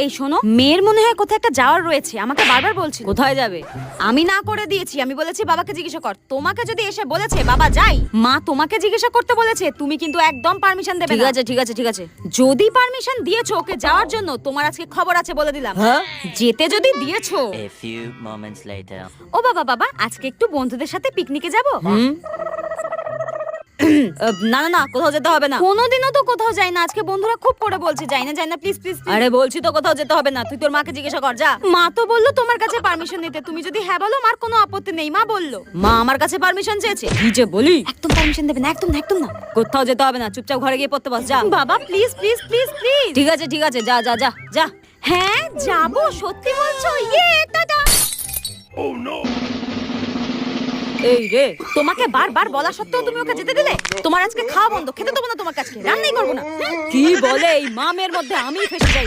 এই শোনো, মেয়ের মনে হয় কোথায় একটা যাওয়ার রয়েছে, আমাকে বারবার বলছে কোথায় যাবে। আমি না করে দিয়েছি, আমি বলেছি বাবাকে জিজ্ঞাসা কর। তোমাকে যদি এসে বলেছে বাবা যাই, মা তোমাকে জিজ্ঞাসা করতে বলেছে, তুমি কিন্তু একদম পারমিশন দেবে না। ঠিক আছে ঠিক আছে ঠিক আছে, যদি পারমিশন দিয়েছো ওকে যাওয়ার জন্য, তোমার আজকে খবর আছে বলে দিলাম। হ্যাঁ, যেতে যদি দিয়েছো। A few moments later. ও বাবা বাবা, আজকে একটু বন্ধুদের সাথে পিকনিকে যাবো। না না না, কোথাও যেতে হবে না। কোনোদিনও তো কোথাও যাই না, আজকে বন্ধুরা খুব করে বলছে যাই না যাই না, প্লিজ প্লিজ। আরে বলছি তো কোথাও যেতে হবে না, তুই তোর মাকে জিজ্ঞাসা কর যা। মা তো বললো তোমার কাছে পারমিশন নিতে, তুমি যদি হ্যাঁ বলো মার কোনো আপত্তি নেই। মা বললো মা আমার কাছে পারমিশন চেয়েছে। কি যে বলি, একদম পারমিশন দেবে না, একদম না একদম না। কোথাও যেতে হবে না, চুপচাপ ঘরে গিয়ে পড়তে বস যা। বাবা প্লিজ প্লিজ প্লিজ প্লিজ। ঠিক আছে যা যা যা যা। হ্যাঁ যাবো, সত্যি বলছো? ইয়ে টাটা। এই রে, তোমাকে বারবার বলা সত্ত্বেও তুমি ওকে যেতে দিলে? তোমার আজকে খাওয়া বন্ধ, খেতে দেবো না তোমার কাছে, রান্নাই করবো না। কি বলে এই মামের মধ্যে আমি ফেসে যাই।